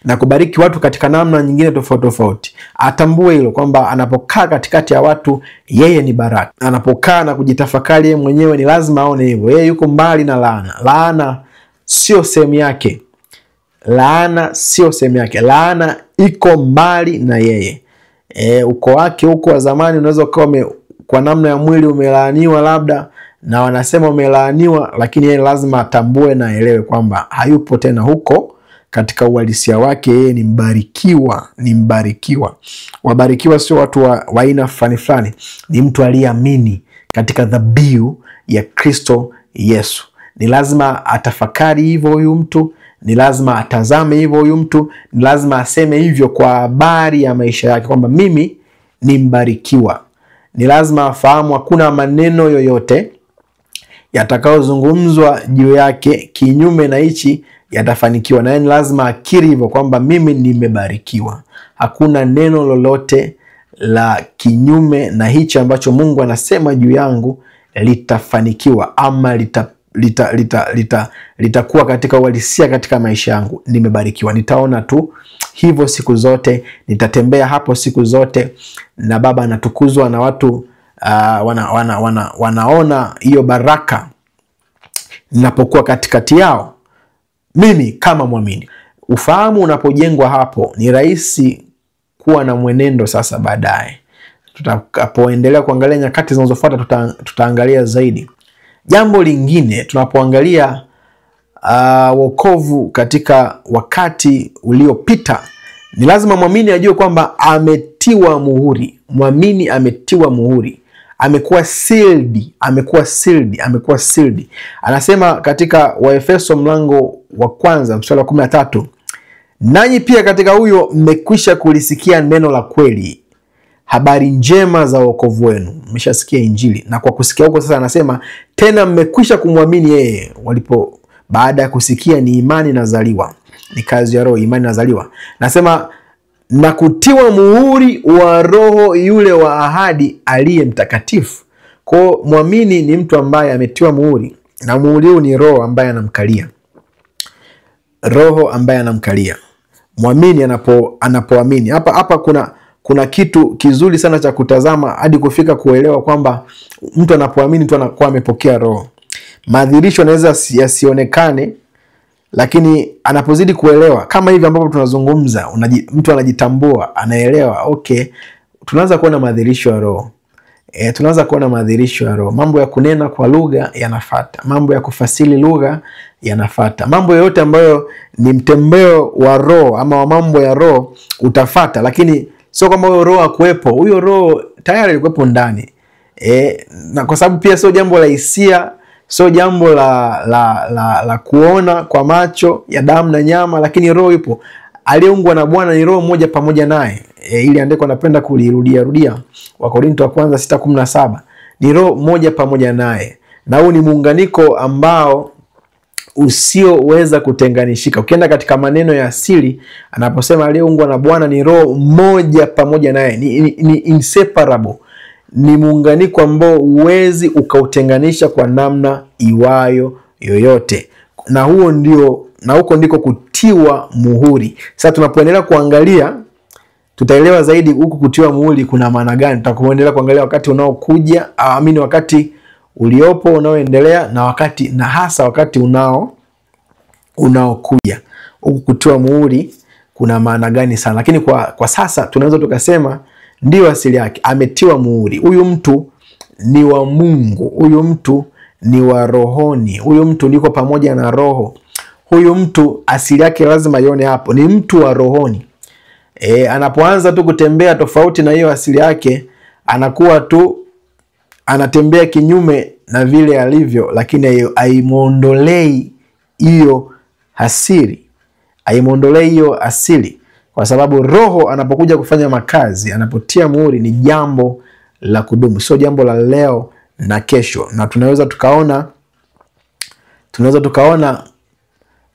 na kubariki watu katika namna nyingine tofauti tofauti. Atambue hilo kwamba anapokaa katikati ya watu yeye ni baraka. Anapokaa na kujitafakari yeye mwenyewe ni lazima aone hivyo. Yeye yuko mbali na laana. Laana sio sehemu yake. Laana sio sehemu yake. Laana iko mbali na yeye. Uko wake huko wa zamani unaweza kuwa kwa namna ya mwili umelaaniwa labda, na wanasema umelaaniwa, lakini yeye lazima atambue na aelewe kwamba hayupo tena huko. Katika uhalisia wake yeye ni mbarikiwa, ni mbarikiwa. Wabarikiwa sio watu wa aina fulani fulani, ni mtu aliyeamini katika dhabihu ya Kristo Yesu. Ni lazima atafakari hivyo huyu mtu, ni lazima atazame hivyo huyu mtu, ni lazima aseme hivyo kwa habari ya maisha yake kwamba mimi ni mbarikiwa. Ni lazima afahamu hakuna maneno yoyote yatakayozungumzwa juu yake kinyume na hichi yatafanikiwa, na ni lazima akiri hivyo kwamba mimi nimebarikiwa. Hakuna neno lolote la kinyume na hichi ambacho Mungu anasema juu yangu litafanikiwa ama litakuwa katika uhalisia katika maisha yangu. Nimebarikiwa. Nitaona tu hivyo siku zote, nitatembea hapo siku zote, na Baba anatukuzwa na watu wanaona hiyo baraka ninapokuwa katikati yao. Mimi kama muamini, ufahamu unapojengwa hapo, ni rahisi kuwa na mwenendo sasa baadaye. Tutakapoendelea kuangalia nyakati zinazofuata tutaangalia zaidi. Jambo lingine, tunapoangalia wokovu katika wakati uliopita, ni lazima muamini ajue kwamba ametiwa muhuri. Muamini ametiwa muhuri. Amekuwa sealed. Anasema katika Waefeso mlango wa 1 mstari wa 13, nanyi pia katika huyo mmekwisha kulisikia neno la kweli, habari njema za wokovu wenu. Mmeshasikia injili, na kwa kusikia huko sasa anasema tena mmekwisha kumwamini yeye. Baada ya kusikia ni imani inazaliwa. Ni kazi ya Roho, imani inazaliwa. Nasema na kutiwa muhuri wa Roho yule wa ahadi aliye mtakatifu. Kwa muamini ni mtu ambaye ametiwa muhuri, na muhuri huu ni Roho ambaye anamkalia. Roho ambaye anamkalia. Muamini anapoamini. Hapa kuna kitu kizuri sana cha kutazama hadi kufika kuelewa kwamba mtu anapoamini tu anakuwa amepokea Roho. Madhihirisho yanaweza yasionekane, lakini anapozidi kuelewa kama hivi ambapo tunazungumza, mtu anajitambua, anaelewa, okay, tunaanza kuona madhihirisho ya Roho. Tunaanza kuona madhihirisho ya Roho. Mambo ya kunena kwa lugha yanafuata, mambo ya kufasiri lugha yanafuata. Mambo yote ambayo ni mtembeo wa Roho ama wa mambo ya Roho utafuata, lakini sio kama huyo Roho akuepo. Huyo Roho tayari alikuwepo ndani. Na kwa sababu pia sio jambo la hisia, sio jambo la kuona kwa macho ya damu na nyama, lakini Roho yupo. Aliyeungwa na Bwana ni Roho mmoja pamoja naye. Ili andiko napenda kulirudia. Wakorintho wa 1:6-17. Ni Roho mmoja pamoja naye. Na huu ni muunganiko ambao usioweza kutenganishika. Ukienda katika maneno ya asili, anaposema aliyeungwa na Bwana ni Roho mmoja pamoja naye, ni inseparable. Ni muunganiko ambao huwezi ukautenganisha kwa namna iwayo yoyote. Na huko ndiko kutiwa muhuri. Sasa tunapoendelea kuangalia, tutaelewa zaidi huku kutiwa muhuri kuna maana gani. Tutakoendelea kuangalia wakati unaokuja, wakati uliopo unaoendelea, na hasa wakati unaokuja. Huku kutiwa muhuri kuna maana gani sana, lakini kwa sasa tunaweza tukasema ndio asili yake, ametiwa muhuri. Huyu mtu ni wa Mungu, huyu mtu ni wa rohoni, huyu mtu niko pamoja na Roho. Huyu mtu asili yake lazima ione hapo, ni mtu wa rohoni. Anapoanza tu kutembea tofauti na hiyo asili yake, anakuwa tu anatembea kinyume na vile alivyo, lakini haimuondolei hiyo asili, haimuondolei hiyo asili, kwa sababu Roho anapokuja kufanya makazi, anapotia muhuri, ni jambo la kudumu, sio jambo la leo na kesho. Na tunaweza tukaona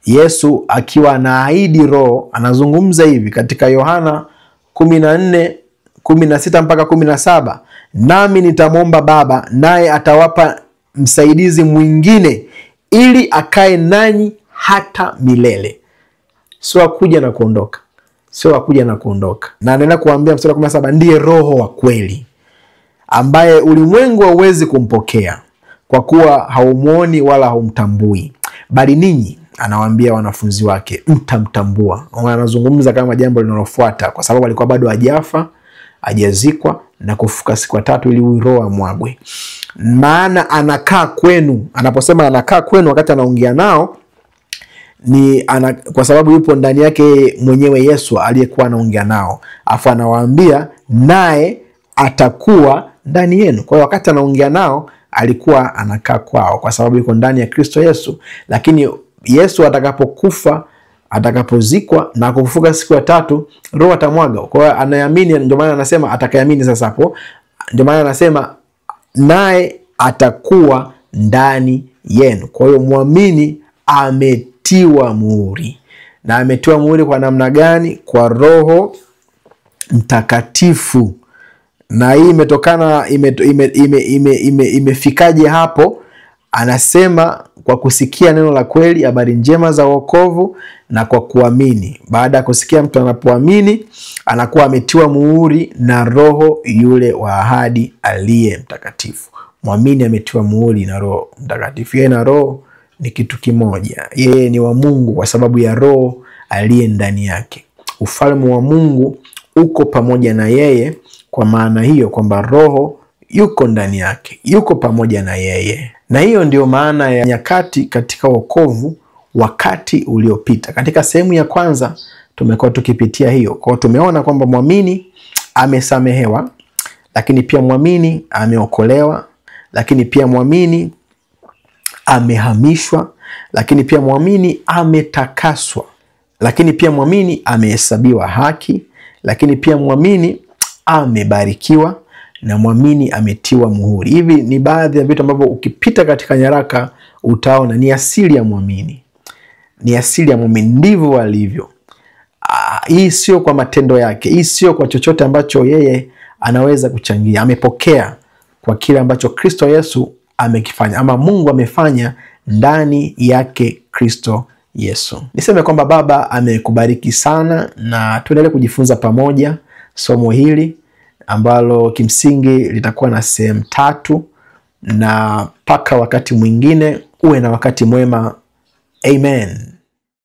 Yesu akiwa anaahidi Roho, anazungumza hivi katika Yohana 14:16 mpaka 17, nami nitamwomba Baba, naye atawapa msaidizi mwingine, ili akae nanyi hata milele. Sio akuja na kuondoka, sio akuja na kuondoka. Na anaenda kuambia mstari wa 17, ndiye Roho wa kweli, ambaye ulimwengu hauwezi kumpokea, kwa kuwa haumuoni wala haumtambui, bali ninyi, anawaambia wanafunzi wake, mtamtambua. Anazungumza kama jambo linalofuata, kwa sababu alikuwa bado hajafa, hajazikwa na kufufuka siku ya tatu, ili huyu Roho amwagwe. Maana anakaa kwenu. Anaposema anakaa kwenu wakati anaongea nao, kwa sababu yupo ndani yake mwenyewe Yesu aliyekuwa anaongea nao, afu anawaambia naye atakuwa ndani yenu. Kwa hiyo wakati anaongea nao alikuwa anakaa kwao, kwa sababu yuko ndani ya Kristo Yesu. Lakini Yesu atakapokufa, atakapozikwa na kufufuka siku ya tatu, Roho atamwaga. Kwa hiyo anaamini, ndio maana anasema atakayeamini. Sasa hapo ndio maana anasema naye atakuwa ndani yenu. Kwa hiyo muamini ametiwa muhuri. Na ametiwa muhuri kwa namna gani? Kwa Roho Mtakatifu. Na hii imetokana imefikaje hapo? Anasema kwa kusikia neno la kweli, habari njema za wokovu, na kwa kuamini. Baada ya kusikia, mtu anapoamini anakuwa ametiwa muhuri na Roho yule wa ahadi aliye mtakatifu. Muamini ametiwa muhuri na Roho Mtakatifu. Yeye na Roho ni kitu kimoja. Yeye ni wa Mungu kwa sababu ya Roho aliye ndani yake. Ufalme wa Mungu uko pamoja na yeye, kwa maana hiyo kwamba Roho yuko ndani yake, yuko pamoja na yeye. Na hiyo ndio maana ya nyakati katika wokovu wakati uliopita. Katika sehemu ya kwanza tumekuwa tukipitia hiyo. Kwa tumeona kwamba muamini amesamehewa, lakini pia muamini ameokolewa, lakini pia muamini amehamishwa, lakini pia muamini ametakaswa, lakini pia muamini amehesabiwa haki, lakini pia muamini amebarikiwa, na muamini ametiwa muhuri. Hivi ni baadhi ya vitu ambavyo ukipita katika nyaraka utaona ni asili ya muamini. Ni asili ya muamini, ndivyo alivyo. Hii sio kwa matendo yake, hii sio kwa chochote ambacho yeye anaweza kuchangia. Amepokea kwa kile ambacho Kristo Yesu amekifanya, ama Mungu amefanya ndani yake Kristo Yesu. Niseme kwamba Baba amekubariki sana, na tuendelee kujifunza pamoja somo hili ambalo kimsingi litakuwa na sehemu 3, na mpaka wakati mwingine, uwe na wakati mwema. Amen.